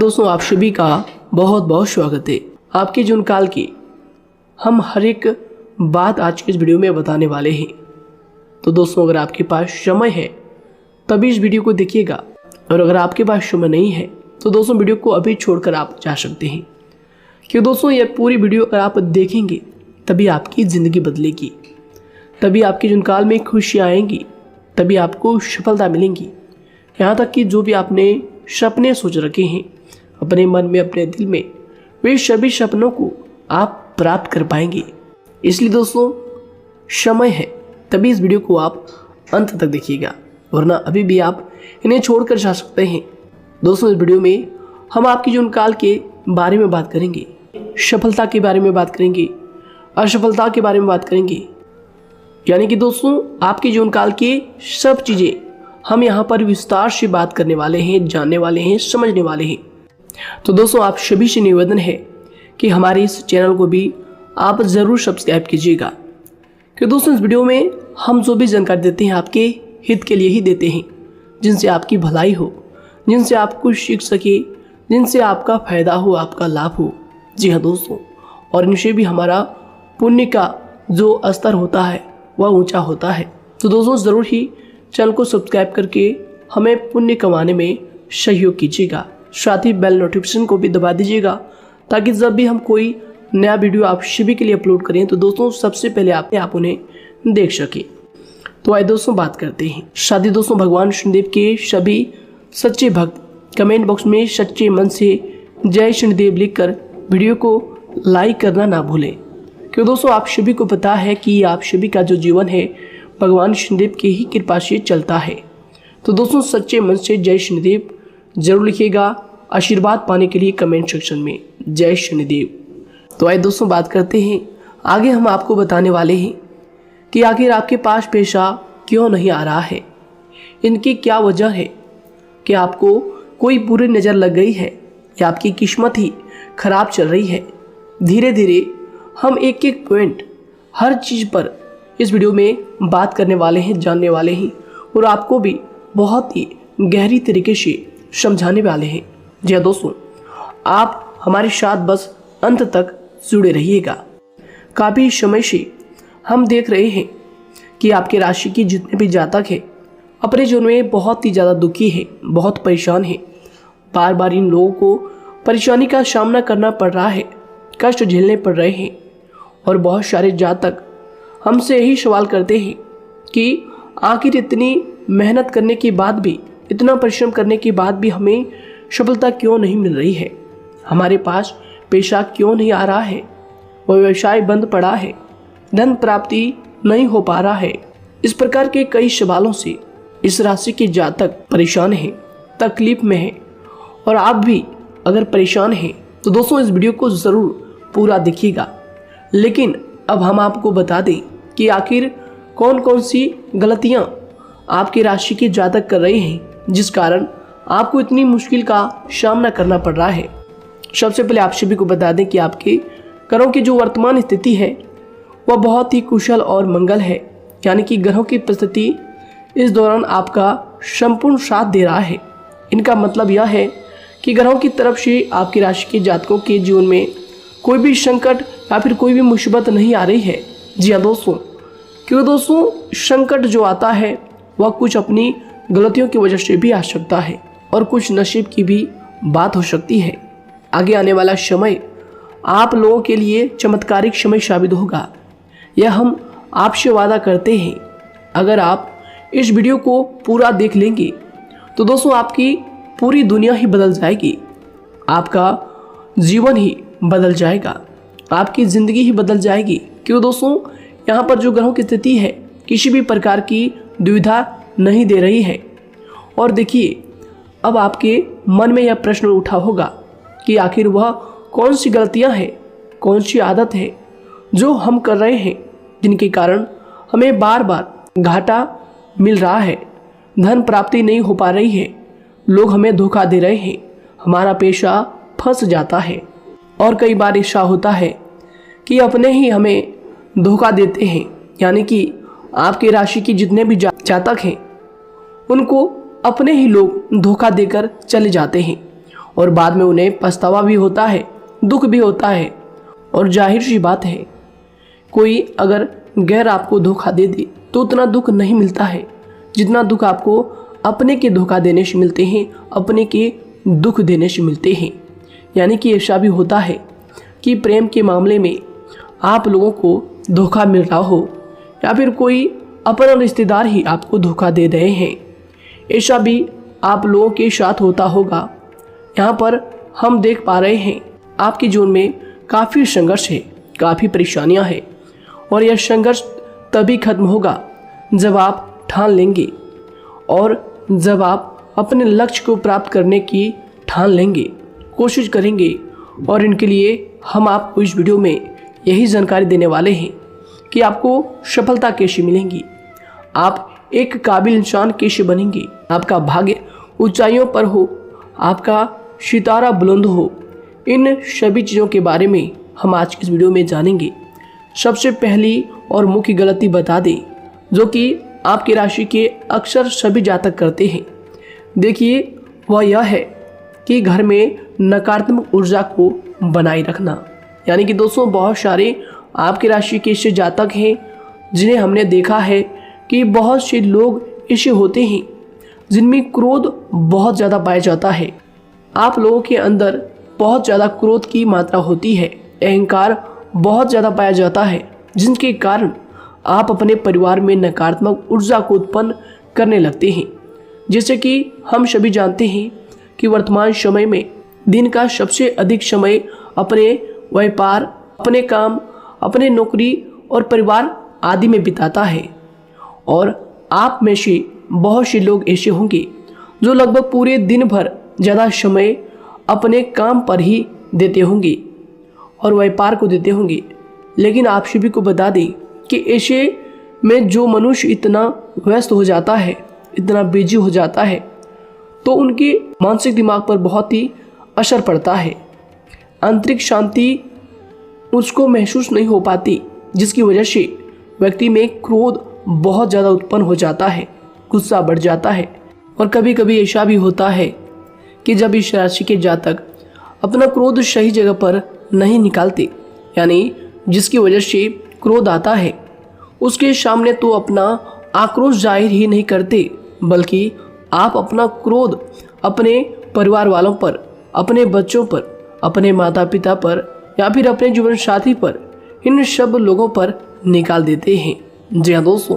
दोस्तों, आप सभी का बहुत बहुत स्वागत है। आपके जीवन काल की हम हर एक बात आज के इस वीडियो में बताने वाले हैं। तो दोस्तों, अगर आपके पास समय है तभी इस वीडियो को देखिएगा, और अगर आपके पास समय नहीं है तो दोस्तों वीडियो को अभी छोड़कर आप जा सकते हैं। क्योंकि दोस्तों यह पूरी वीडियो अगर आप देखेंगे तभी आपकी ज़िंदगी बदलेगी, तभी आपके जीवन काल में खुशियाँ आएंगी, तभी आपको सफलता मिलेंगी। यहाँ तक कि जो भी आपने सपने सोच रखे हैं अपने मन में, अपने दिल में, वे सभी सपनों को आप प्राप्त कर पाएंगे। इसलिए दोस्तों, समय है तभी इस वीडियो को आप अंत तक देखिएगा, वरना अभी भी आप इन्हें छोड़कर जा सकते हैं। दोस्तों, इस वीडियो में हम आपके जीवन काल के बारे में बात करेंगे, सफलता के बारे में बात करेंगे, असफलता के बारे में बात करेंगे। यानी कि दोस्तों, आपके जीवन काल की सब चीज़ें हम यहाँ पर विस्तार से बात करने वाले हैं, जानने वाले हैं, समझने वाले हैं। तो दोस्तों, आप सभी से निवेदन है कि हमारे इस चैनल को भी आप ज़रूर सब्सक्राइब कीजिएगा। क्योंकि दोस्तों, इस वीडियो में हम जो भी जानकारी देते हैं आपके हित के लिए ही देते हैं, जिनसे आपकी भलाई हो, जिनसे आप कुछ सीख सके, जिनसे आपका फ़ायदा हो, आपका लाभ हो। जी हाँ दोस्तों, और इनसे भी हमारा पुण्य का जो स्तर होता है वह ऊंचा होता है। तो दोस्तों, ज़रूर ही चैनल को सब्सक्राइब करके हमें पुण्य कमाने में सहयोग कीजिएगा। साथ ही बेल नोटिफिकेशन को भी दबा दीजिएगा, ताकि जब भी हम कोई नया वीडियो आप सभी के लिए अपलोड करें तो दोस्तों सबसे पहले आप उन्हें देख सकें। तो आइए दोस्तों बात करते हैं। साथ ही दोस्तों, भगवान शनिदेव के सभी सच्चे भक्त कमेंट बॉक्स में सच्चे मन से जय शनिदेव लिखकर वीडियो को लाइक करना ना भूलें। क्योंकि दोस्तों, आप सभी को पता है कि आप सभी का जो जीवन है भगवान शनिदेव की ही कृपा से चलता है। तो दोस्तों, सच्चे मन से जय शनिदेव जरूर लिखिएगा, आशीर्वाद पाने के लिए कमेंट सेक्शन में जय शनिदेव। तो आइए दोस्तों बात करते हैं। आगे हम आपको बताने वाले हैं कि आखिर आपके पास पैसा क्यों नहीं आ रहा है, इनकी क्या वजह है। कि आपको कोई बुरी नज़र लग गई है या आपकी किस्मत ही खराब चल रही है। धीरे धीरे हम एक एक पॉइंट हर चीज़ पर इस वीडियो में बात करने वाले हैं, जानने वाले हैं, और आपको भी बहुत ही गहरी तरीके से समझाने वाले हैं। जी हाँ दोस्तों, आप हमारे साथ बस अंत तक जुड़े रहिएगा। काफ़ी समय से हम देख रहे हैं कि आपके राशि की जितने भी जातक हैं अपने जीवन में बहुत ही ज़्यादा दुखी है, बहुत परेशान है। बार बार इन लोगों को परेशानी का सामना करना पड़ रहा है, कष्ट झेलने पड़ रहे हैं। और बहुत सारे जातक हमसे यही सवाल करते हैं कि आखिर इतनी मेहनत करने के बाद भी, इतना परिश्रम करने के बाद भी हमें सफलता क्यों नहीं मिल रही है, हमारे पास पैसा क्यों नहीं आ रहा है, वह व्यवसाय बंद पड़ा है, धन प्राप्ति नहीं हो पा रहा है। इस प्रकार के कई सवालों से इस राशि के जातक परेशान हैं, तकलीफ में हैं। और आप भी अगर परेशान हैं तो दोस्तों इस वीडियो को ज़रूर पूरा देखिएगा। लेकिन अब हम आपको बता दें कि आखिर कौन कौन सी गलतियां आपकी राशि के जातक कर रहे हैं, जिस कारण आपको इतनी मुश्किल का सामना करना पड़ रहा है। सबसे पहले आप सभी को बता दें कि आपके ग्रहों की जो वर्तमान स्थिति है वह बहुत ही कुशल और मंगल है। यानी कि ग्रहों की परिस्थिति इस दौरान आपका संपूर्ण साथ दे रहा है। इनका मतलब यह है कि ग्रहों की तरफ से आपकी राशि के जातकों के जीवन में कोई भी संकट या फिर कोई भी मुसीबत नहीं आ रही है। जी हाँ दोस्तों, क्योंकि दोस्तों संकट जो आता है वह कुछ अपनी गलतियों की वजह से भी आ सकता है, और कुछ नसीब की भी बात हो सकती है। आगे आने वाला समय आप लोगों के लिए चमत्कारिक समय साबित होगा, यह हम आपसे वादा करते हैं। अगर आप इस वीडियो को पूरा देख लेंगे तो दोस्तों आपकी पूरी दुनिया ही बदल जाएगी, आपका जीवन ही बदल जाएगा, आपकी ज़िंदगी ही बदल जाएगी। क्यों दोस्तों, यहाँ पर जो ग्रहों की स्थिति है किसी भी प्रकार की दुविधा नहीं दे रही है। और देखिए, अब आपके मन में यह प्रश्न उठा होगा कि आखिर वह कौन सी गलतियाँ हैं, कौन सी आदत है जो हम कर रहे हैं, जिनके कारण हमें बार बार घाटा मिल रहा है, धन प्राप्ति नहीं हो पा रही है, लोग हमें धोखा दे रहे हैं, हमारा पैसा फंस जाता है। और कई बार ऐसा होता है कि अपने ही हमें धोखा देते हैं। यानी कि आपकी राशि की जितने भी जातक हैं उनको अपने ही लोग धोखा देकर चले जाते हैं और बाद में उन्हें पछतावा भी होता है, दुख भी होता है। और जाहिर सी बात है, कोई अगर गैर आपको धोखा दे दे तो उतना दुख नहीं मिलता है जितना दुख आपको अपने के धोखा देने से मिलते हैं, अपने के दुख देने से मिलते हैं। यानी कि ऐसा भी होता है कि प्रेम के मामले में आप लोगों को धोखा मिल रहा हो या फिर कोई अपना रिश्तेदार ही आपको धोखा दे रहे हैं। ऐसा भी आप लोगों के साथ होता होगा। यहाँ पर हम देख पा रहे हैं आपके जीवन में काफ़ी संघर्ष है, काफ़ी परेशानियाँ हैं और यह संघर्ष तभी खत्म होगा जब आप ठान लेंगे और जब आप अपने लक्ष्य को प्राप्त करने की ठान लेंगे, कोशिश करेंगे। और इनके लिए हम आपको इस वीडियो में यही जानकारी देने वाले हैं कि आपको सफलता कैसे मिलेंगी, आप एक काबिल इंसान कैसे बनेंगे, आपका भाग्य ऊंचाइयों पर हो, आपका सितारा बुलंद हो। इन सभी चीज़ों के बारे में हम आज की इस वीडियो में जानेंगे। सबसे पहली और मुख्य गलती बता दें जो कि आपकी राशि के अक्सर सभी जातक करते हैं। देखिए, वह यह है कि घर में नकारात्मक ऊर्जा को बनाए रखना। यानी कि दोस्तों, बहुत सारे आपकी राशि के ऐसे जातक हैं जिन्हें हमने देखा है कि बहुत से लोग ऐसे होते हैं जिनमें क्रोध बहुत ज़्यादा पाया जाता है। आप लोगों के अंदर बहुत ज़्यादा क्रोध की मात्रा होती है, अहंकार बहुत ज़्यादा पाया जाता है, जिनके कारण आप अपने परिवार में नकारात्मक ऊर्जा को उत्पन्न करने लगते हैं। जैसे कि हम सभी जानते हैं कि वर्तमान समय में दिन का सबसे अधिक समय अपने व्यापार, अपने काम, अपने नौकरी और परिवार आदि में बिताता है। और आप में से बहुत से लोग ऐसे होंगे जो लगभग पूरे दिन भर ज़्यादा समय अपने काम पर ही देते होंगे और व्यापार को देते होंगे। लेकिन आप सभी को बता दें कि ऐसे में जो मनुष्य इतना व्यस्त हो जाता है, इतना बिजी हो जाता है, तो उनके मानसिक दिमाग पर बहुत ही असर पड़ता है। आंतरिक शांति उसको महसूस नहीं हो पाती, जिसकी वजह से व्यक्ति में क्रोध बहुत ज़्यादा उत्पन्न हो जाता है, गुस्सा बढ़ जाता है। और कभी कभी ऐसा भी होता है कि जब इस राशि के जातक अपना क्रोध सही जगह पर नहीं निकालते, यानी जिसकी वजह से क्रोध आता है, उसके सामने तो अपना आक्रोश जाहिर ही नहीं करते, बल्कि आप अपना क्रोध अपने परिवार वालों पर, अपने बच्चों पर, अपने माता पिता पर या फिर अपने जीवन साथी पर, इन सब लोगों पर निकाल देते हैं। जी हाँ दोस्तों,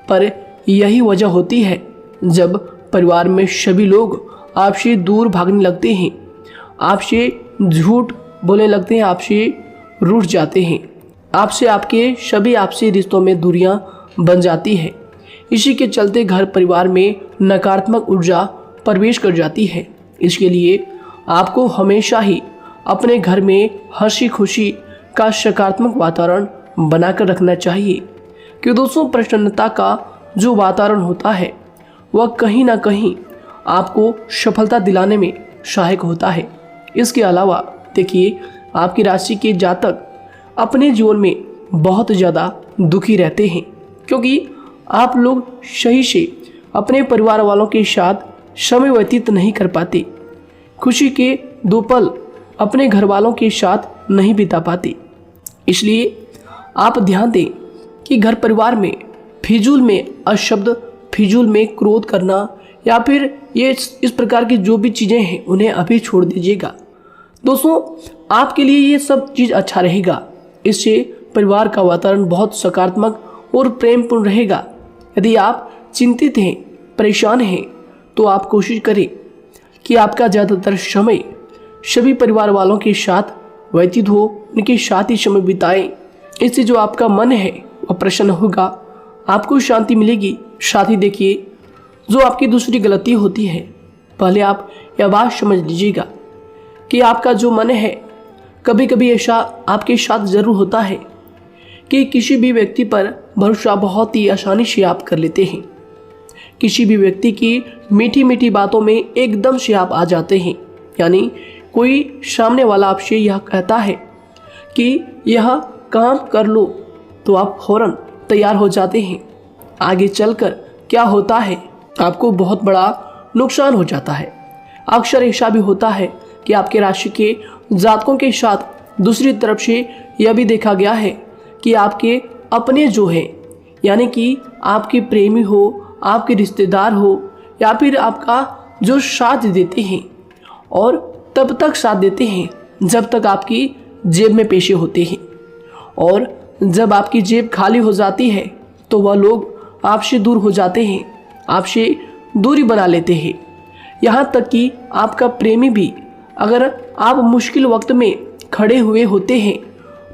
पर यही वजह होती है जब परिवार में सभी लोग आपसे दूर भागने लगते हैं, आपसे झूठ बोलने लगते हैं, आपसे रूठ जाते हैं, आपसे आपके सभी आपसी रिश्तों में दूरियां बन जाती है। इसी के चलते घर परिवार में नकारात्मक ऊर्जा प्रवेश कर जाती है। इसके लिए आपको हमेशा ही अपने घर में हंसी खुशी का सकारात्मक वातावरण बनाकर रखना चाहिए। कि दोस्तों, प्रसन्नता का जो वातावरण होता है वह कहीं ना कहीं आपको सफलता दिलाने में सहायक होता है। इसके अलावा देखिए, आपकी राशि के जातक अपने जीवन में बहुत ज़्यादा दुखी रहते हैं, क्योंकि आप लोग सही से अपने परिवार वालों के साथ समय व्यतीत नहीं कर पाते, खुशी के दो पल अपने घर वालों के साथ नहीं बिता पाते। इसलिए आप ध्यान दें कि घर परिवार में फिजूल में अशब्द, फिजूल में क्रोध करना या फिर ये इस प्रकार की जो भी चीज़ें हैं उन्हें अभी छोड़ दीजिएगा। दोस्तों, आपके लिए ये सब चीज़ अच्छा रहेगा। इससे परिवार का वातावरण बहुत सकारात्मक और प्रेमपूर्ण रहेगा। यदि आप चिंतित हैं, परेशान हैं, तो आप कोशिश करें कि आपका ज़्यादातर समय सभी परिवार वालों के साथ व्यतीत हो, उनके साथ ही समय बिताएं। इससे जो आपका मन है वह प्रसन्न होगा, आपको शांति मिलेगी। साथ ही देखिए, जो आपकी दूसरी गलती होती है, पहले आप यह बात समझ लीजिएगा कि आपका जो मन है, कभी कभी ऐसा आपके साथ ज़रूर होता है कि किसी भी व्यक्ति पर भरोसा बहुत ही आसानी से आप कर लेते हैं। किसी भी व्यक्ति की मीठी मीठी बातों में एकदम से आप आ जाते हैं। यानी कोई सामने वाला आपसे यह कहता है कि यह काम कर लो, तो आप फौरन तैयार हो जाते हैं। आगे चलकर क्या होता है, आपको बहुत बड़ा नुकसान हो जाता है। अक्सर ऐसा भी होता है कि आपके राशि के जातकों के साथ दूसरी तरफ से यह भी देखा गया है कि आपके अपने जो हैं, यानी कि आपके प्रेमी हो, आपके रिश्तेदार हो, या फिर आपका जो साथ देते हैं और तब तक साथ देते हैं जब तक आपकी जेब में पैसे होते हैं, और जब आपकी जेब खाली हो जाती है तो वह लोग आपसे दूर हो जाते हैं, आपसे दूरी बना लेते हैं। यहाँ तक कि आपका प्रेमी भी, अगर आप मुश्किल वक्त में खड़े हुए होते हैं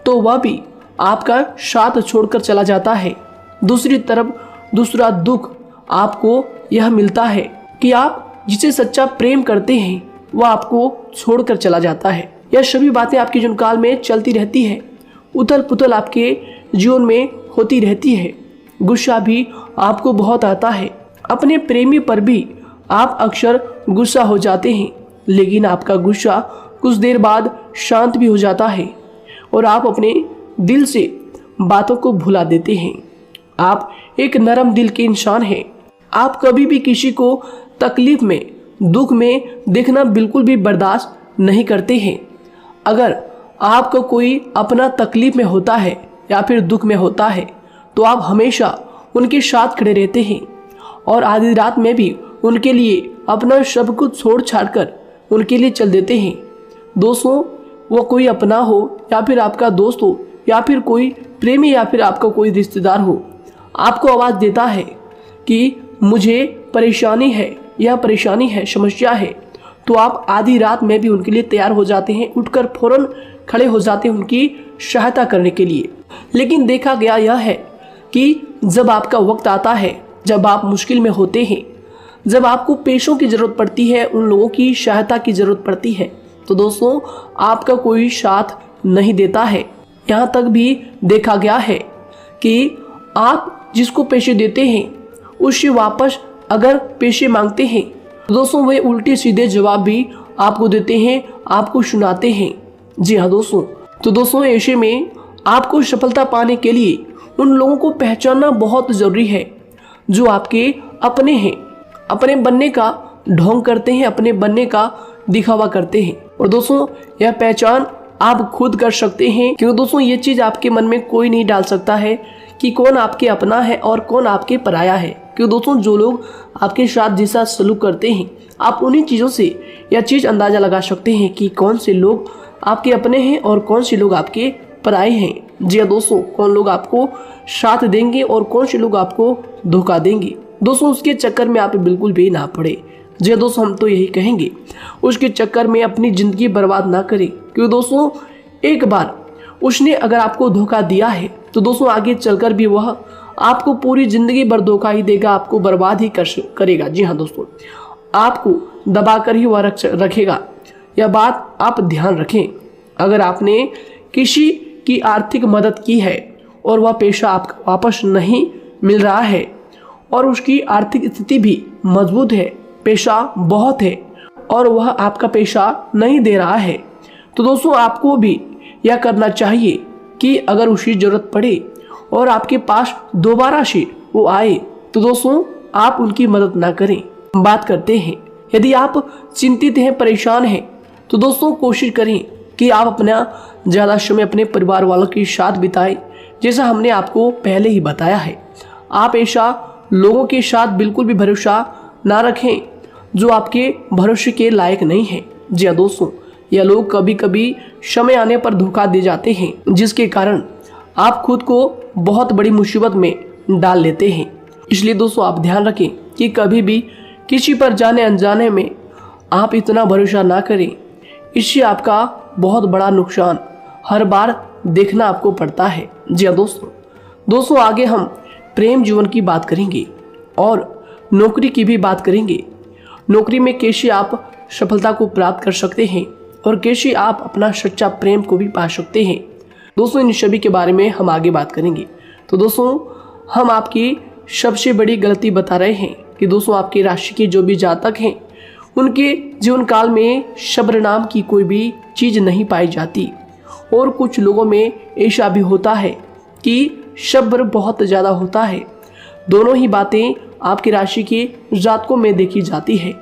तो वह भी आपका साथ छोड़कर चला जाता है। दूसरी तरफ दूसरा दुख आपको यह मिलता है कि आप जिसे सच्चा प्रेम करते हैं वह आपको छोड़कर चला जाता है। यह सभी बातें आपके जीवन काल में चलती रहती है, उथल पुथल आपके जीवन में होती रहती है। गुस्सा भी आपको बहुत आता है, अपने प्रेमी पर भी आप अक्सर गुस्सा हो जाते हैं, लेकिन आपका गुस्सा कुछ देर बाद शांत भी हो जाता है और आप अपने दिल से बातों को भुला देते हैं। आप एक नरम दिल के इंसान हैं। आप कभी भी किसी को तकलीफ में, दुख में देखना बिल्कुल भी बर्दाश्त नहीं करते हैं। अगर आपको कोई अपना तकलीफ में होता है या फिर दुख में होता है तो आप हमेशा उनके साथ खड़े रहते हैं और आधी रात में भी उनके लिए अपना सब कुछ छोड़ छाड़ कर उनके लिए चल देते हैं। दोस्तों, वो कोई अपना हो या फिर आपका दोस्त हो या फिर कोई प्रेमी या फिर आपका कोई रिश्तेदार हो, आपको आवाज़ देता है कि मुझे परेशानी है, यह परेशानी है, समस्या है, तो आप आधी रात में भी उनके लिए तैयार हो जाते हैं, उठकर फौरन खड़े हो जाते हैं उनकी सहायता करने के लिए। लेकिन देखा गया यह है कि जब आपका वक्त आता है, जब आप मुश्किल में होते हैं, जब आपको पैसों की ज़रूरत पड़ती है, उन लोगों की सहायता की ज़रूरत पड़ती है, तो दोस्तों आपका कोई साथ नहीं देता है। यहाँ तक भी देखा गया है कि आप जिसको पैसे देते हैं उससे वापस अगर पैसे मांगते हैं तो दोस्तों वे उल्टे सीधे जवाब भी आपको देते हैं, आपको सुनाते हैं। जी हाँ दोस्तों, तो दोस्तों ऐसे में आपको सफलता पाने के लिए उन लोगों को पहचानना बहुत ज़रूरी है जो आपके अपने हैं, अपने बनने का ढोंग करते हैं, अपने बनने का दिखावा करते हैं। और दोस्तों यह पहचान आप खुद कर सकते हैं, क्योंकि दोस्तों ये चीज़ आपके मन में कोई नहीं डाल सकता है कि कौन आपके अपना है और कौन आपके पराया है। क्योंकि दोस्तों जो लोग आपके साथ जैसा सलूक करते हैं, आप उन्हीं चीज़ों से यह चीज़ अंदाज़ा लगा सकते हैं कि कौन से लोग आपके अपने हैं और कौन से लोग आपके पराए हैं। जी हाँ दोस्तों, कौन लोग आपको साथ देंगे और कौन से लोग आपको धोखा देंगे। दोस्तों उसके चक्कर में आप बिल्कुल भी ना पड़े। जी हाँ दोस्तों, हम तो यही कहेंगे उसके चक्कर में अपनी ज़िंदगी बर्बाद ना करें, क्योंकि दोस्तों एक बार उसने अगर आपको धोखा दिया है तो दोस्तों आगे चलकर भी वह आपको पूरी ज़िंदगी भर धोखा ही देगा, आपको बर्बाद ही करेगा। जी हाँ दोस्तों, आपको दबा कर ही वह रखेगा। यह बात आप ध्यान रखें। अगर आपने किसी की आर्थिक मदद की है और वह पैसा आपको वापस नहीं मिल रहा है और उसकी आर्थिक स्थिति भी मजबूत है, पैसा बहुत है और वह आपका पैसा नहीं दे रहा है, तो दोस्तों आपको भी यह करना चाहिए कि अगर उसकी ज़रूरत पड़े और आपके पास दोबारा से वो आए तो दोस्तों आप उनकी मदद ना करें। बात करते हैं, यदि आप चिंतित हैं, परेशान हैं, तो दोस्तों कोशिश करें कि आप अपना ज़्यादा समय अपने परिवार वालों के साथ बिताएं, जैसा हमने आपको पहले ही बताया है। आप ऐसा लोगों के साथ बिल्कुल भी भरोसा ना रखें जो आपके भरोसे के लायक नहीं है। जी हाँ दोस्तों, यह लोग कभी कभी समय आने पर धोखा दे जाते हैं, जिसके कारण आप खुद को बहुत बड़ी मुसीबत में डाल लेते हैं। इसलिए दोस्तों आप ध्यान रखें कि कभी भी किसी पर जाने अनजाने में आप इतना भरोसा ना करें, इससे आपका बहुत बड़ा नुकसान हर बार देखना आपको पड़ता है। जी हाँ दोस्तों आगे हम प्रेम जीवन की बात करेंगे और नौकरी की भी बात करेंगे। नौकरी में कैसे आप सफलता को प्राप्त कर सकते हैं और कैसे आप अपना सच्चा प्रेम को भी पा सकते हैं। दोस्तों इन सभी के बारे में हम आगे बात करेंगे। तो दोस्तों हम आपकी सबसे बड़ी गलती बता रहे हैं कि दोस्तों आपकी राशि के जो भी जातक हैं उनके जीवन काल में सब्र नाम की कोई भी चीज़ नहीं पाई जाती, और कुछ लोगों में ऐसा भी होता है कि सब्र बहुत ज़्यादा होता है। दोनों ही बातें आपकी राशि के जातकों में देखी जाती है।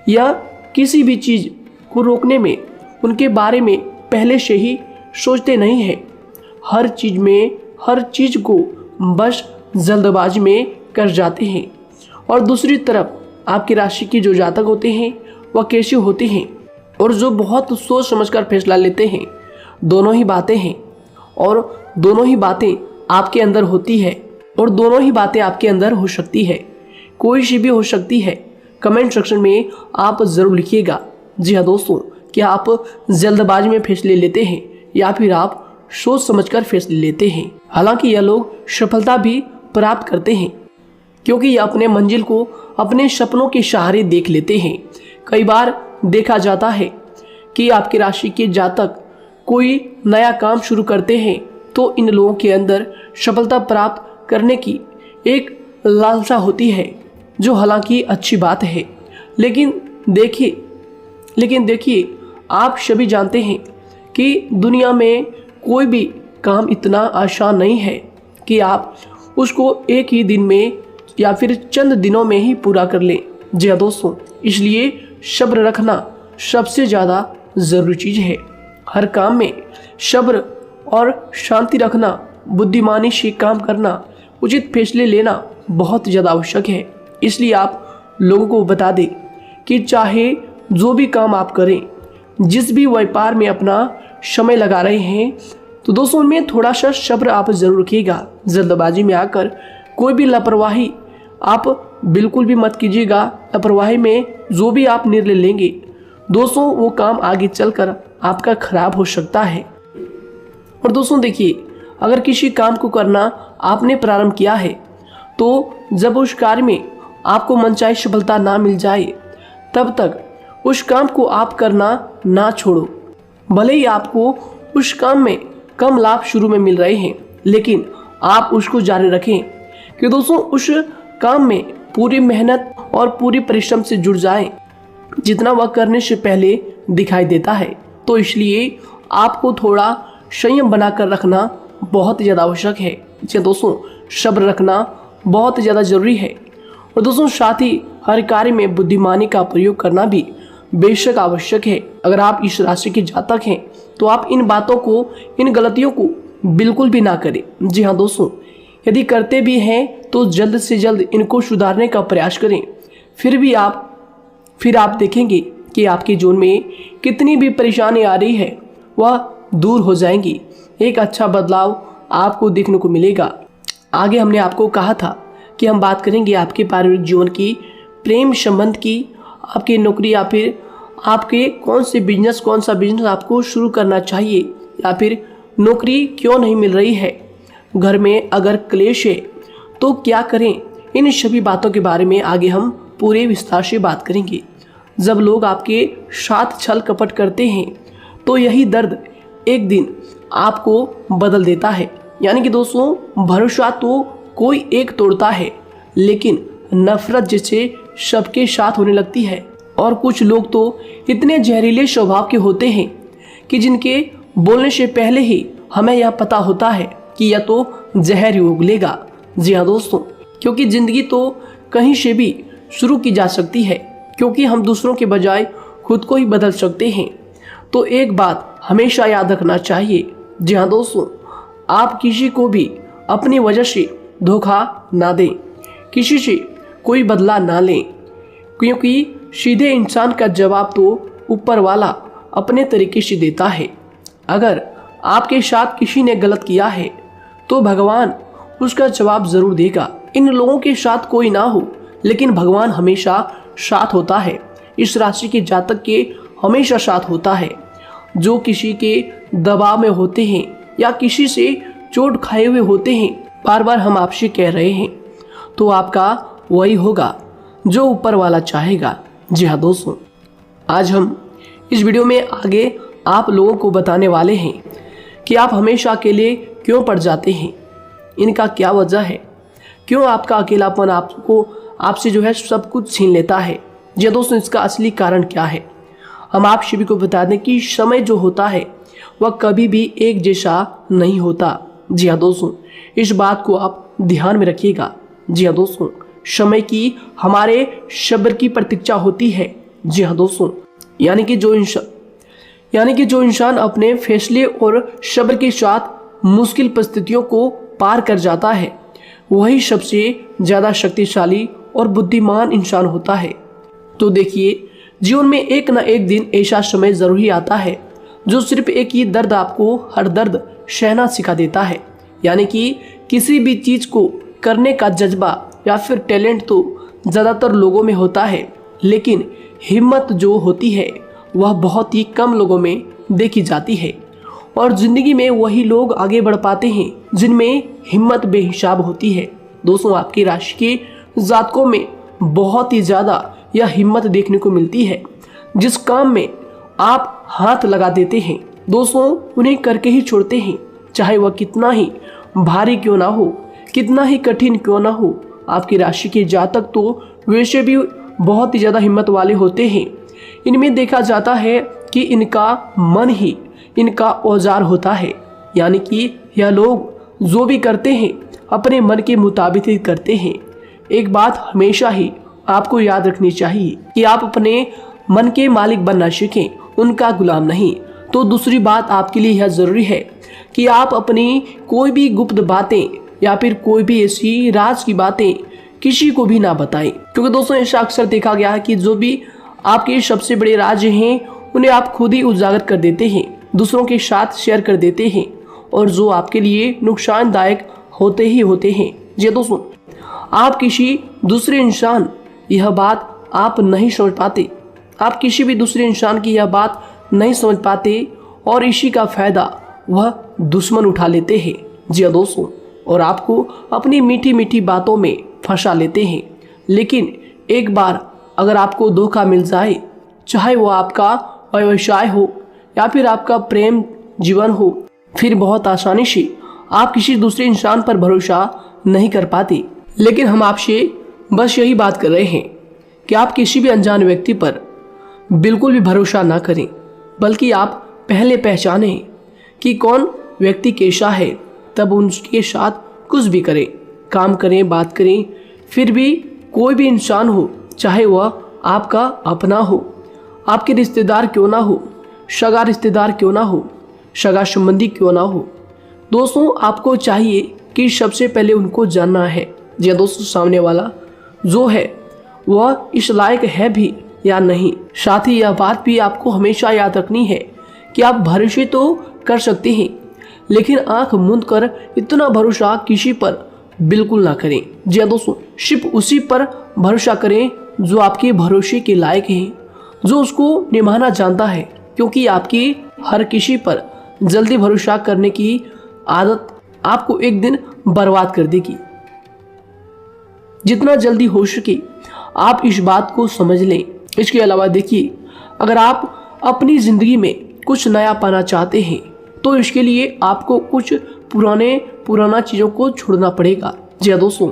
या किसी भी चीज़ को रोकने में, उनके बारे में पहले से ही सोचते नहीं हैं। हर चीज़ को बस जल्दबाजी में कर जाते हैं। और दूसरी तरफ आपकी राशि के जो जातक होते हैं वह कैसे होते हैं और जो बहुत सोच समझकर फैसला लेते हैं। दोनों ही बातें हैं और दोनों ही बातें आपके अंदर होती है और दोनों ही बातें आपके अंदर हो सकती है। कोई सी भी हो सकती है। कमेंट सेक्शन में आप ज़रूर लिखिएगा। जी हाँ दोस्तों, क्या आप जल्दबाजी में फैसले लेते हैं या फिर आप सोच समझकर फैसले लेते हैं। हालांकि यह लोग सफलता भी प्राप्त करते हैं क्योंकि ये अपने मंजिल को अपने सपनों के सहारे देख लेते हैं। कई बार देखा जाता है कि आपकी राशि के जातक कोई नया काम शुरू करते हैं तो इन लोगों के अंदर सफलता प्राप्त करने की एक लालसा होती है, जो हालांकि अच्छी बात है। लेकिन देखिए आप सभी जानते हैं कि दुनिया में कोई भी काम इतना आसान नहीं है कि आप उसको एक ही दिन में या फिर चंद दिनों में ही पूरा कर लें। जी हाँ दोस्तों, इसलिए सब्र रखना सबसे ज़्यादा ज़रूरी चीज़ है। हर काम में सब्र और शांति रखना, बुद्धिमानी से काम करना, उचित फैसले लेना बहुत ज़्यादा आवश्यक है। इसलिए आप लोगों को बता दें कि चाहे जो भी काम आप करें, जिस भी व्यापार में अपना समय लगा रहे हैं, तो दोस्तों उनमें थोड़ा सा सब्र आप जरूर रखिएगा। जल्दबाजी में आकर कोई भी लापरवाही आप बिल्कुल भी मत कीजिएगा। लापरवाही में जो भी आप निर्णय लेंगे दोस्तों, वो काम आगे चलकर आपका खराब हो सकता है। और दोस्तों देखिए, अगर किसी काम को करना आपने प्रारंभ किया है तो जब उस कार्य में आपको मनचाही सफलता ना मिल जाए तब तक उस काम को आप करना ना छोड़ो। भले ही आपको उस काम में कम लाभ शुरू में मिल रहे हैं, लेकिन आप उसको जारी रखें कि दोस्तों उस काम में पूरी मेहनत और पूरी परिश्रम से जुड़ जाएं, जितना वह करने से पहले दिखाई देता है। तो इसलिए आपको थोड़ा संयम बनाकर रखना बहुत ज़्यादा आवश्यक है। जी दोस्तों, सब्र रखना बहुत ज़्यादा ज़रूरी है। और दोस्तों साथ ही हर कार्य में बुद्धिमानी का प्रयोग करना भी बेशक आवश्यक है। अगर आप इस राशि के जातक हैं तो आप इन बातों को, इन गलतियों को बिल्कुल भी ना करें। जी हाँ दोस्तों, यदि करते भी हैं तो जल्द से जल्द इनको सुधारने का प्रयास करें। फिर आप देखेंगे कि आपके जीवन में कितनी भी परेशानी आ रही है वह दूर हो जाएंगी। एक अच्छा बदलाव आपको देखने को मिलेगा। आगे हमने आपको कहा था कि हम बात करेंगे आपके पारिवारिक जीवन की, प्रेम संबंध की, आपकी नौकरी या फिर आपके कौन सा बिजनेस आपको शुरू करना चाहिए या फिर नौकरी क्यों नहीं मिल रही है, घर में अगर क्लेश है तो क्या करें। इन सभी बातों के बारे में आगे हम पूरे विस्तार से बात करेंगे। जब लोग आपके साथ छल कपट करते हैं तो यही दर्द एक दिन आपको बदल देता है। यानी कि दोस्तों, भरोसा तो कोई एक तोड़ता है, लेकिन नफरत जैसे सबके साथ होने लगती है। और कुछ लोग तो इतने जहरीले स्वभाव के होते हैं कि जिनके बोलने से पहले ही हमें यह पता होता है कि यह तो जहर ही उगलेगा। जी हाँ दोस्तों, क्योंकि ज़िंदगी तो कहीं से भी शुरू की जा सकती है, क्योंकि हम दूसरों के बजाय खुद को ही बदल सकते हैं। तो एक बात हमेशा याद रखना चाहिए। जी हाँ दोस्तों, आप किसी को भी अपनी वजह से धोखा ना दें, किसी से कोई बदला ना लें, क्योंकि सीधे इंसान का जवाब तो ऊपर वाला अपने तरीके से देता है। अगर आपके साथ किसी ने गलत किया है तो भगवान उसका जवाब ज़रूर देगा। इन लोगों के साथ कोई ना हो, लेकिन भगवान हमेशा साथ होता है। इस राशि के जातक के हमेशा साथ होता है। जो किसी के दबाव में होते हैं या किसी से चोट खाए हुए होते हैं, बार बार हम आपसे कह रहे हैं, तो आपका वही होगा जो ऊपर वाला चाहेगा। जी हाँ दोस्तों, आज हम इस वीडियो में आगे आप लोगों को बताने वाले हैं कि आप हमेशा अकेले क्यों पड़ जाते हैं, इनका क्या वजह है, क्यों आपका अकेलापन आपसे जो है सब कुछ छीन लेता है। जी हाँ दोस्तों, इसका असली कारण क्या है हम आप सभी को बता दें कि समय जो होता है वह कभी भी एक जैसा नहीं होता। जी हाँ दोस्तों, इस बात को आप ध्यान में रखिएगा। जी हाँ दोस्तों, समय की हमारे सब्र की प्रतीक्षा होती है। जी हाँ दोस्तों, यानी कि जो इंसान अपने फैसले और सब्र के साथ मुश्किल परिस्थितियों को पार कर जाता है वही सबसे ज़्यादा शक्तिशाली और बुद्धिमान इंसान होता है। तो देखिए, जीवन में एक ना एक दिन ऐसा समय ज़रूर ही आता है जो सिर्फ एक ही दर्द आपको हर दर्द सहना सिखा देता है। यानी कि किसी भी चीज़ को करने का जज्बा या फिर टैलेंट तो ज़्यादातर लोगों में होता है, लेकिन हिम्मत जो होती है वह बहुत ही कम लोगों में देखी जाती है। और ज़िंदगी में वही लोग आगे बढ़ पाते हैं जिनमें हिम्मत बेहिसाब होती है। दोस्तों, आपकी राशि के जातकों में बहुत ही ज़्यादा यह हिम्मत देखने को मिलती है। जिस काम में आप हाथ लगा देते हैं दोस्तों उन्हें करके ही छोड़ते हैं, चाहे वह कितना ही भारी क्यों ना हो, कितना ही कठिन क्यों ना हो। आपकी राशि के जातक तो वैसे भी बहुत ही ज़्यादा हिम्मत वाले होते हैं। इनमें देखा जाता है कि इनका मन ही इनका औजार होता है। यानी कि यह लोग जो भी करते हैं अपने मन के मुताबिक ही करते हैं। एक बात हमेशा ही आपको याद रखनी चाहिए कि आप अपने मन के मालिक बनना सीखें, उनका गुलाम नहीं। तो दूसरी बात आपके लिए यह ज़रूरी है कि आप अपनी कोई भी गुप्त बातें या फिर कोई भी ऐसी राज की बातें किसी को भी ना बताएं, क्योंकि दोस्तों ऐसा अक्सर देखा गया है कि जो भी आपके सबसे बड़े राज हैं उन्हें आप खुद ही उजागर कर देते हैं, दूसरों के साथ शेयर कर देते हैं, और जो आपके लिए नुकसानदायक होते ही होते हैं। जी दोस्तों, आप किसी दूसरे इंसान यह बात आप नहीं समझ पाते, आप किसी भी दूसरे इंसान की यह बात नहीं समझ पाते और इसी का फायदा वह दुश्मन उठा लेते हैं। जी दोस्तों, और आपको अपनी मीठी मीठी बातों में फंसा लेते हैं। लेकिन एक बार अगर आपको धोखा मिल जाए, चाहे वो आपका व्यवसाय हो या फिर आपका प्रेम जीवन हो, फिर बहुत आसानी से आप किसी दूसरे इंसान पर भरोसा नहीं कर पाते। लेकिन हम आपसे बस यही बात कर रहे हैं कि आप किसी भी अनजान व्यक्ति पर बिल्कुल भी भरोसा ना करें, बल्कि आप पहले पहचानें कि कौन व्यक्ति कैसा है, तब उनके साथ कुछ भी करें, काम करें, बात करें। फिर भी कोई भी इंसान हो, चाहे वह आपका अपना हो, आपके रिश्तेदार क्यों ना हो, सगा रिश्तेदार क्यों ना हो, सगा संबंधी क्यों ना हो, दोस्तों आपको चाहिए कि सबसे पहले उनको जानना है या दोस्तों सामने वाला जो है वह इस लायक है भी या नहीं। साथ ही यह बात भी आपको हमेशा याद रखनी है कि आप भरोसे तो कर सकते हैं, लेकिन आंख मूंद कर इतना भरोसा किसी पर बिल्कुल ना करें। जी दोस्तों, सिर्फ उसी पर भरोसा करें जो आपके भरोसे के लायक है, जो उसको निभाना जानता है, क्योंकि आपकी हर किसी पर जल्दी भरोसा करने की आदत आपको एक दिन बर्बाद कर देगी। जितना जल्दी हो सके आप इस बात को समझ लें। इसके अलावा देखिए, अगर आप अपनी ज़िंदगी में कुछ नया पाना चाहते हैं तो इसके लिए आपको कुछ पुराना चीज़ों को छोड़ना पड़ेगा। जी हाँ दोस्तों,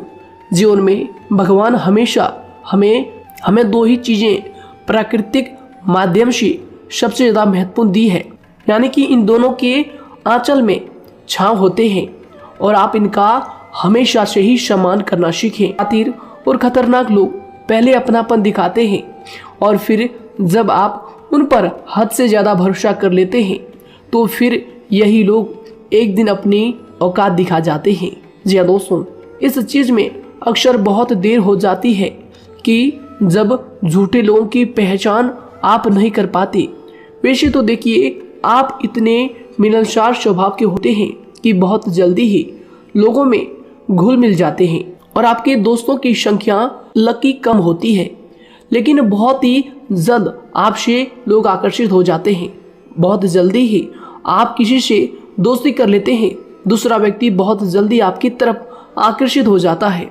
जीवन में भगवान हमेशा हमें दो ही चीज़ें प्राकृतिक माध्यम से सबसे ज़्यादा महत्वपूर्ण दी है, यानी कि इन दोनों के आंचल में छांव होते हैं और आप इनका हमेशा से ही सम्मान करना सीखें। शातिर और खतरनाक लोग पहले अपनापन दिखाते हैं और फिर जब आप उन पर हद से ज़्यादा भरोसा कर लेते हैं तो फिर यही लोग एक दिन अपनी औकात दिखा जाते हैं। जी हाँ दोस्तों, इस चीज़ में अक्सर बहुत देर हो जाती है कि जब झूठे लोगों की पहचान आप नहीं कर पाते। वैसे तो देखिए, आप इतने मिलनसार स्वभाव के होते हैं कि बहुत जल्दी ही लोगों में घुल मिल जाते हैं और आपके दोस्तों की संख्या लकी कम होती है, लेकिन बहुत ही जल्द आपसे लोग आकर्षित हो जाते हैं। बहुत जल्दी ही आप किसी से दोस्ती कर लेते हैं, दूसरा व्यक्ति बहुत जल्दी आपकी तरफ आकर्षित हो जाता है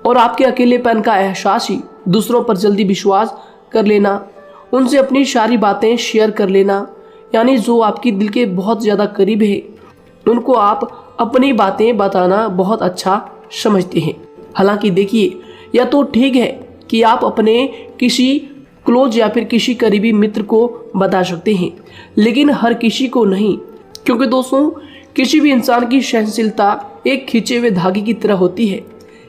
और आपके अकेलेपन का एहसास ही दूसरों पर जल्दी विश्वास कर लेना, उनसे अपनी सारी बातें शेयर कर लेना, यानी जो आपकी दिल के बहुत ज़्यादा करीब है उनको आप अपनी बातें बताना बहुत अच्छा समझते हैं। हालांकि देखिए, यह तो ठीक है कि आप अपने किसी क्लोज या फिर किसी करीबी मित्र को बता सकते हैं, लेकिन हर किसी को नहीं, क्योंकि दोस्तों किसी भी इंसान की सहनशीलता एक खींचे हुए धागे की तरह होती है,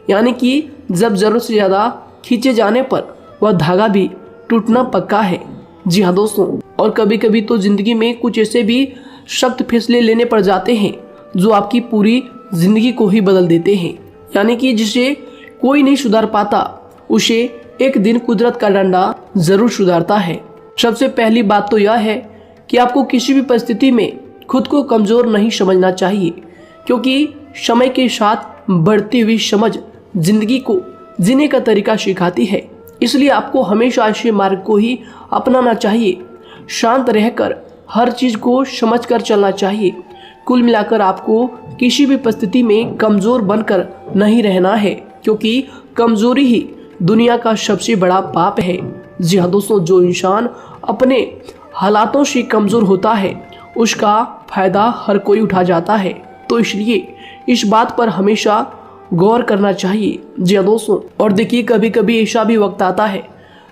यानी कि जब ज़रूरत से ज़्यादा खींचे जाने पर वह धागा भी टूटना पक्का है। जी हाँ दोस्तों, और कभी कभी तो जिंदगी में कुछ ऐसे भी सख्त फैसले लेने पड़ जाते हैं जो आपकी पूरी जिंदगी को ही बदल देते हैं। यानी कि जिसे कोई नहीं सुधार पाता उसे एक दिन कुदरत का डंडा जरूर सुधारता है। सबसे पहली बात तो यह है कि आपको किसी भी परिस्थिति में खुद को कमजोर नहीं समझना चाहिए, क्योंकि समय के साथ बढ़ती हुई समझ जिंदगी को जीने का तरीका सिखाती है। इसलिए आपको हमेशा ऐसे मार्ग को ही अपनाना चाहिए। शांत रहकर हर चीज को समझकर चलना चाहिए। कुल मिलाकर आपको किसी भी परिस्थिति में कमजोर बनकर नहीं रहना है, क्योंकि कमजोरी ही दुनिया का सबसे बड़ा पाप है। जी हाँ दोस्तों, जो इंसान अपने हालातों से कमजोर होता है उसका फायदा हर कोई उठा जाता है। तो इसलिए इस बात पर हमेशा गौर करना चाहिए। जी हाँ दोस्तों, और देखिए कभी कभी ऐसा भी वक्त आता है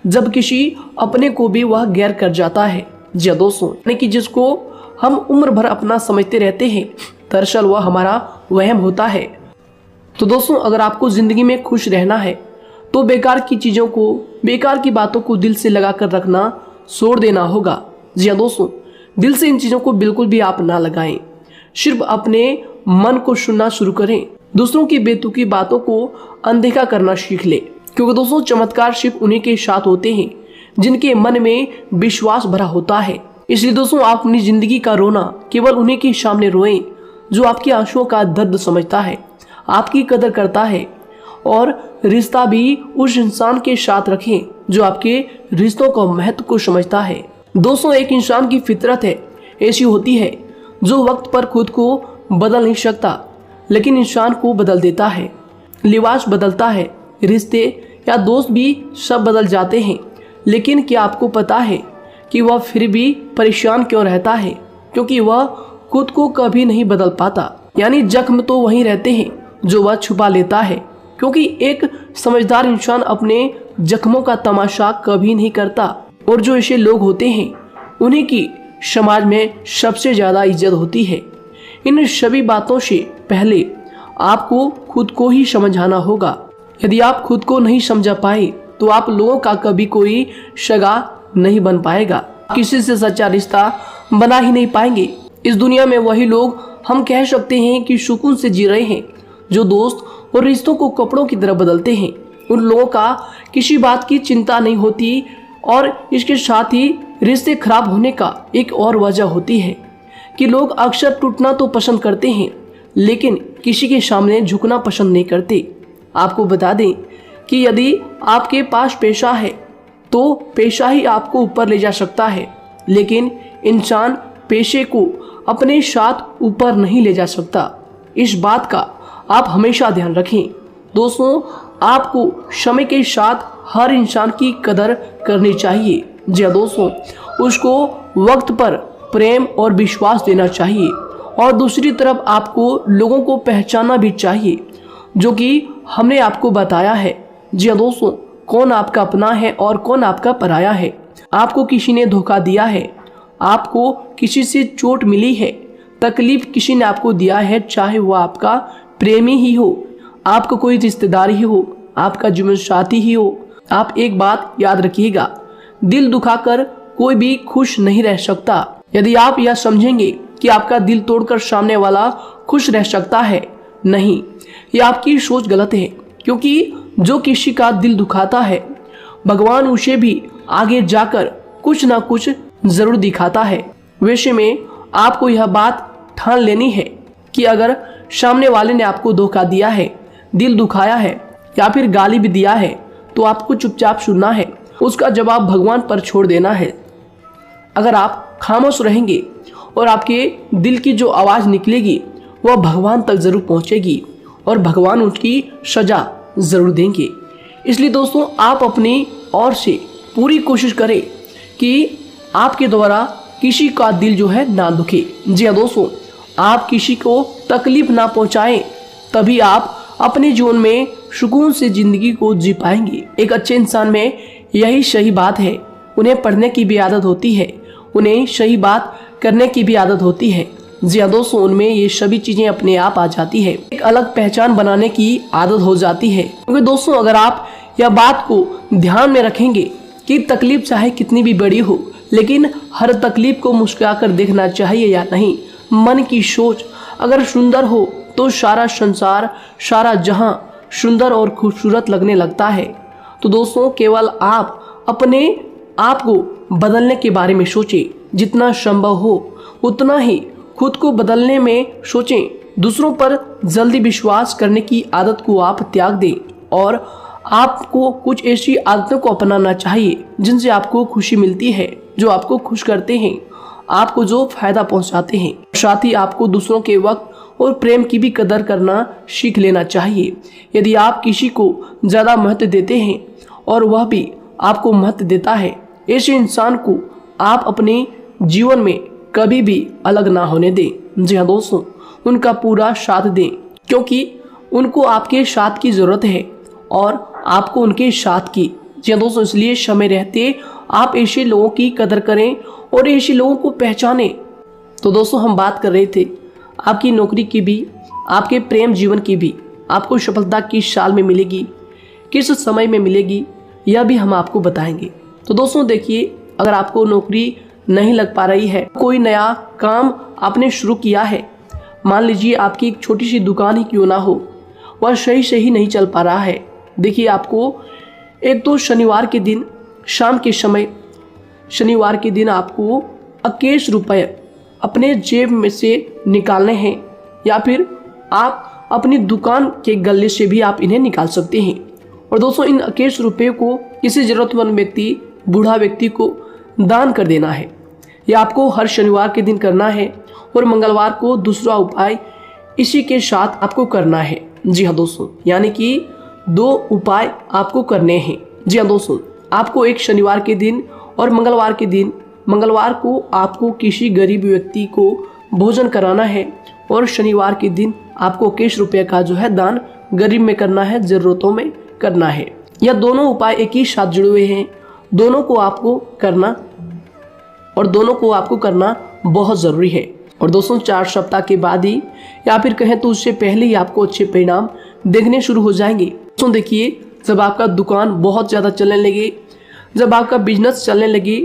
जब किसी अपने को भी वह गैर कर जाता है। जी हाँ दोस्तों, यानी कि जिसको हम उम्र भर अपना समझते रहते हैं, दरअसल वह हमारा वहम होता है। तो दोस्तों, अगर आपको जिंदगी में खुश रहना है तो बेकार की चीजों को, बेकार की बातों को दिल से लगा कर रखना छोड़ देना होगा। जी हाँ दोस्तों, दिल से इन चीजों को बिल्कुल भी आप ना लगाएं। सिर्फ अपने मन को सुनना शुरू करें। दूसरों की बेतुकी बातों को अनदेखा करना सीख ले, क्योंकि दोस्तों चमत्कार सिर्फ उन्हीं के साथ होते हैं जिनके मन में विश्वास भरा होता है। इसलिए दोस्तों, आप अपनी जिंदगी का रोना केवल उन्हीं के सामने रोएं जो आपके आंसुओं का दर्द समझता है, आपकी कदर करता है, और रिश्ता भी उस इंसान के साथ रखें जो आपके रिश्तों का महत्व को समझता है। दोस्तों, एक इंसान की फितरत है ऐसी होती है जो वक्त पर खुद को बदल नहीं सकता, लेकिन इंसान को बदल देता है। लिबास बदलता है, रिश्ते या दोस्त भी सब बदल जाते हैं, लेकिन क्या आपको पता है कि वह फिर भी परेशान क्यों रहता है? क्योंकि वह खुद को कभी नहीं बदल पाता। यानी जख्म तो वहीं रहते हैं जो वह छुपा लेता है, क्योंकि एक समझदार इंसान अपने जख्मों का तमाशा कभी नहीं करता, और जो ऐसे लोग होते हैं उन्हीं की समाज में सबसे ज्यादा इज्जत होती है। इन सभी बातों से पहले आपको खुद को ही समझाना होगा। यदि आप खुद को नहीं समझा पाए तो आप लोगों का कभी कोई सगा नहीं बन पाएगा, किसी से सच्चा रिश्ता बना ही नहीं पाएंगे। इस दुनिया में वही लोग हम कह सकते हैं कि सुकून से जी रहे हैं जो दोस्त और रिश्तों को कपड़ों की तरह बदलते हैं। उन लोगों का किसी बात की चिंता नहीं होती, और इसके साथ ही रिश्ते खराब होने का एक और वजह होती है कि लोग अक्सर टूटना तो पसंद करते हैं, लेकिन किसी के सामने झुकना पसंद नहीं करते। आपको बता दें कि यदि आपके पास पैसा है तो पैसा ही आपको ऊपर ले जा सकता है, लेकिन इंसान पैसे को अपने साथ ऊपर नहीं ले जा सकता। इस बात का आप हमेशा ध्यान रखें। दोस्तों, आपको समय के साथ हर इंसान की कदर करनी चाहिए। जी हाँ दोस्तों, उसको वक्त पर प्रेम और विश्वास देना चाहिए, और दूसरी तरफ आपको लोगों को पहचानना भी चाहिए जो कि हमने आपको बताया है। जी हाँ दोस्तों, कौन आपका अपना है और कौन आपका पराया है। आपको किसी ने धोखा दिया है, आपको किसी से चोट मिली है, तकलीफ किसी ने आपको दिया है, चाहे वो आपका प्रेमी ही हो, आपका कोई रिश्तेदार ही हो, आपका जीवन साथी ही हो। आप एक बात याद रखिएगा, दिल दुखाकर कोई भी खुश नहीं रह सकता। यदि आप यह समझेंगे कि आपका दिल तोड़कर सामने वाला खुश रह सकता है, नहीं, यह आपकी सोच गलत है, क्योंकि जो किसी का दिल दुखाता है भगवान उसे भी आगे जाकर कुछ ना कुछ जरूर दिखाता है। वैसे में आपको यह बात ठान लेनी है कि अगर सामने वाले ने आपको धोखा दिया है, दिल दुखाया है या फिर गाली भी दिया है, तो आपको चुपचाप सुनना है, उसका जवाब भगवान पर छोड़ देना है। अगर आप खामोश रहेंगे और आपके दिल की जो आवाज़ निकलेगी वह भगवान तक जरूर पहुंचेगी, और भगवान उसकी सजा ज़रूर देंगे। इसलिए दोस्तों, आप अपनी ओर से पूरी कोशिश करें कि आपके द्वारा किसी का दिल जो है ना दुखे। जी हाँ दोस्तों, आप किसी को तकलीफ ना पहुंचाएं, तभी आप अपने जीवन में सुकून से ज़िंदगी को जी पाएंगे। एक अच्छे इंसान में यही सही बात है। उन्हें पढ़ने की भी आदत होती है, उन्हें सही बात करने की भी आदत होती है। जी हाँ दोस्तों, उनमें ये सभी चीज़ें अपने आप आ जाती है। एक अलग पहचान बनाने की आदत हो जाती है। क्योंकि दोस्तों, अगर आप यह बात को ध्यान में रखेंगे कि तकलीफ चाहे कितनी भी बड़ी हो, लेकिन हर तकलीफ को मुस्कुराकर देखना चाहिए या नहीं। मन की सोच अगर सुंदर हो तो सारा संसार, सारा जहां सुंदर और खूबसूरत लगने लगता है। तो दोस्तों केवल आप अपने आप को बदलने के बारे में सोचें, जितना संभव हो उतना ही खुद को बदलने में सोचें। दूसरों पर जल्दी विश्वास करने की आदत को आप त्याग दें और आपको कुछ ऐसी आदतों को अपनाना चाहिए जिनसे आपको खुशी मिलती है, जो आपको खुश करते हैं, आपको जो फायदा पहुंचाते हैं। साथ ही आपको दूसरों के वक्त और प्रेम की भी कदर करना सीख लेना चाहिए। यदि आप किसी को ज़्यादा महत्व देते हैं और वह भी आपको महत्व देता है, ऐसे इंसान को आप अपने जीवन में कभी भी अलग ना होने दें। जी हाँ दोस्तों, उनका पूरा साथ दें, क्योंकि उनको आपके साथ की ज़रूरत है और आपको उनके साथ की। जी हाँ दोस्तों, इसलिए समय रहते आप ऐसे लोगों की कदर करें और ऐसे लोगों को पहचानें। तो दोस्तों हम बात कर रहे थे आपकी नौकरी की भी, आपके प्रेम जीवन की भी। आपको सफलता किस साल में मिलेगी, किस समय में मिलेगी, यह भी हम आपको बताएंगे। तो दोस्तों देखिए, अगर आपको नौकरी नहीं लग पा रही है, कोई नया काम आपने शुरू किया है, मान लीजिए आपकी एक छोटी सी दुकान ही क्यों ना हो, वह सही से ही नहीं चल पा रहा है। देखिए आपको एक तो शनिवार के दिन शाम के समय, शनिवार के दिन आपको 21 रुपये अपने जेब में से निकालने हैं, या फिर आप अपनी दुकान के गले से भी आप इन्हें निकाल सकते हैं। और दोस्तों इन 21 रुपये को किसी ज़रूरतमंद व्यक्ति, बूढ़ा व्यक्ति को दान कर देना है। यह आपको हर शनिवार के दिन करना है और मंगलवार को दूसरा उपाय इसी के साथ आपको करना है। जी हाँ दोस्तों, यानी कि 2 उपाय आपको करने हैं। जी हाँ दोस्तों, आपको एक शनिवार के दिन और मंगलवार के दिन, मंगलवार को आपको किसी गरीब व्यक्ति को भोजन कराना है और शनिवार के दिन आपको 21 रुपये का जो है दान गरीब में करना है, ज़रूरतों में करना है। यह दोनों उपाय एक ही साथ जुड़े हुए हैं, दोनों को आपको करना और दोनों को आपको करना बहुत ज़रूरी है। और दोस्तों 4 सप्ताह के बाद ही, या फिर कहें तो उससे पहले ही आपको अच्छे परिणाम देखने शुरू हो जाएंगे। दोस्तों देखिए, जब आपका दुकान बहुत ज़्यादा चलने लगे, जब आपका बिजनेस चलने लगे,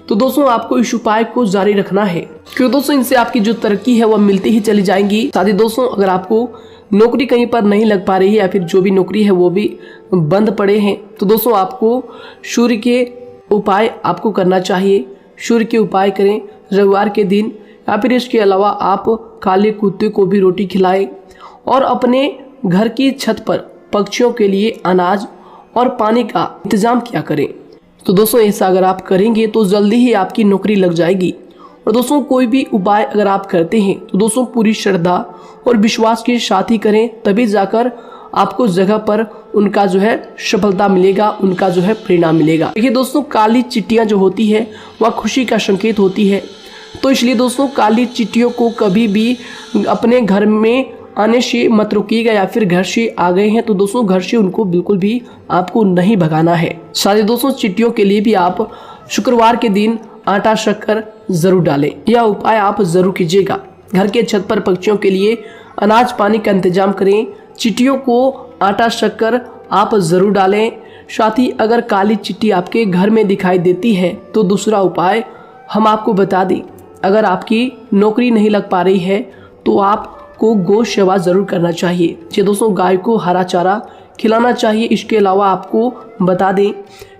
तो दोस्तों आपको इस उपाय को जारी रखना है, क्योंकि दोस्तों इनसे आपकी जो तरक्की है वह मिलती ही चली जाएंगी। साथ ही दोस्तों अगर आपको नौकरी कहीं पर नहीं लग पा रही है, या फिर जो भी नौकरी है वो भी बंद पड़े हैं, तो दोस्तों आपको सूर्य के उपाय आपको करना चाहिए। सूर्य के उपाय करें रविवार के दिन, या फिर इसके अलावा आप काले कुत्ते को भी रोटी खिलाएं और अपने घर की छत पर पक्षियों के लिए अनाज और पानी का इंतजाम किया करें। तो दोस्तों ऐसा अगर आप करेंगे तो जल्दी ही आपकी नौकरी लग जाएगी। और दोस्तों कोई भी उपाय अगर आप करते हैं तो दोस्तों पूरी श्रद्धा और विश्वास के साथ ही करें, तभी जाकर आपको जगह पर उनका जो है सफलता मिलेगा, उनका जो है परिणाम मिलेगा। देखिए दोस्तों, काली चिट्टियाँ जो होती है वह खुशी का संकेत होती है, तो इसलिए दोस्तों काली चिट्टियों को कभी भी अपने घर में आने से मत रोकिएगा, या फिर घर से आ गए हैं तो दोस्तों घर से उनको बिल्कुल भी आपको नहीं भगाना है। साथ ही दोस्तों चिट्टियों के लिए भी आप शुक्रवार के दिन आटा शक्कर जरूर डालें, यह उपाय आप जरूर कीजिएगा। घर के छत पर पक्षियों के लिए अनाज पानी का इंतजाम करें, चिट्टियों को आटा शक्कर आप जरूर डालें। साथ ही अगर काली चिट्टी आपके घर में दिखाई देती है तो दूसरा उपाय हम आपको बता दें, अगर आपकी नौकरी नहीं लग पा रही है तो आपको गौ सेवा जरूर करना चाहिए। जी दोस्तों, गाय को हरा चारा खिलाना चाहिए। इसके अलावा आपको बता दें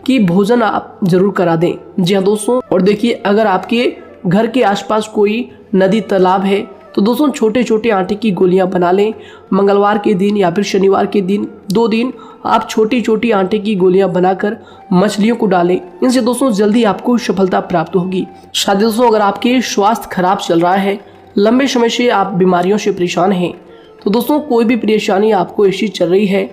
कि भोजन आप जरूर करा दें। जी हाँ दोस्तों, और देखिए अगर आपके घर के आसपास कोई नदी तालाब है तो दोस्तों छोटे छोटे आटे की गोलियां बना लें। मंगलवार के दिन या फिर शनिवार के दिन 2 दिन आप छोटी छोटी आटे की गोलियां बनाकर मछलियों को डालें। इनसे दोस्तों जल्दी आपको सफलता प्राप्त होगी। साथ ही दोस्तों अगर आपके स्वास्थ्य खराब चल रहा है, लंबे समय से आप बीमारियों से परेशान हैं, तो दोस्तों कोई भी परेशानी आपको ऐसी चल रही है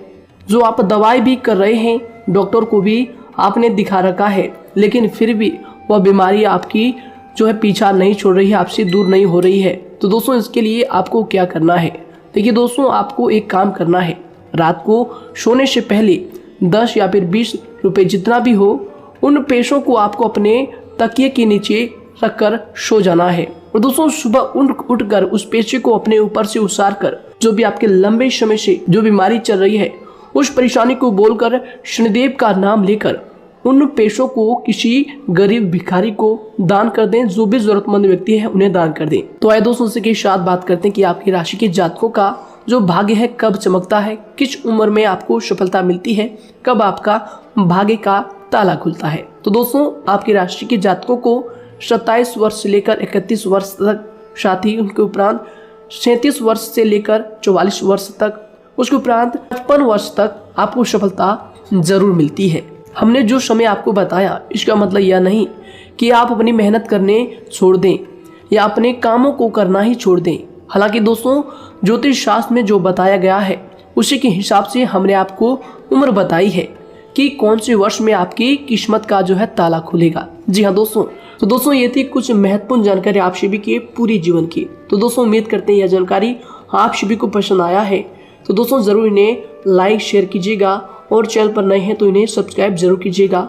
जो आप दवाई भी कर रहे हैं, डॉक्टर को भी आपने दिखा रखा है, लेकिन फिर भी वह बीमारी आपकी जो है पीछा नहीं छोड़ रही है, आपसे दूर नहीं हो रही है, तो दोस्तों इसके लिए आपको क्या करना है। देखिए दोस्तों, आपको एक काम करना है, रात को सोने से पहले 10 या फिर 20 रुपए जितना भी हो, उन पैसों को आपको अपने तकिए के नीचे रखकर सो जाना है। और दोस्तों सुबह उठकर उस पैसे को अपने ऊपर से उतार कर, जो भी आपके लंबे समय से जो बीमारी चल रही है उस परेशानी को बोलकर शनिदेव का नाम लेकर उन पैसों को किसी गरीब भिखारी को दान कर दें, जो भी जरूरतमंद व्यक्ति है उन्हें दान कर दें। तो आइए दोस्तों उसी के साथ बात करते हैं कि आपकी राशि के जातकों का जो भाग्य है कब चमकता है, किस उम्र में आपको सफलता मिलती है, कब आपका भाग्य का ताला खुलता है। तो दोस्तों आपकी राशि के जातकों को 27 वर्ष से लेकर 31 वर्ष तक, साथ ही उनके उपरांत 37 वर्ष से लेकर 44 वर्ष तक, उसके उपरांत 55 वर्ष तक आपको सफलता जरूर मिलती है। हमने जो समय आपको बताया इसका मतलब यह नहीं कि आप अपनी मेहनत करने छोड़ दें या अपने कामों को करना ही छोड़ दें। हालांकि दोस्तों ज्योतिष शास्त्र में जो बताया गया है उसी के हिसाब से हमने आपको उम्र बताई है कि कौन से वर्ष में आपकी किस्मत का जो है ताला खुलेगा। जी हाँ दोस्तों, तो दोस्तों ये थी कुछ महत्वपूर्ण जानकारी आप सभी के पूरे जीवन की। तो दोस्तों उम्मीद करते हैं यह जानकारी आप सभी को पसंद आया है। तो दोस्तों जरूर इन्हें लाइक शेयर कीजिएगा और चैनल पर नए हैं तो इन्हें सब्सक्राइब जरूर कीजिएगा,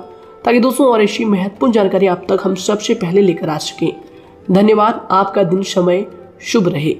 ताकि दोस्तों और ऐसी महत्वपूर्ण जानकारी आप तक हम सबसे पहले लेकर आ सकें। धन्यवाद। आपका दिन समय शुभ रहे।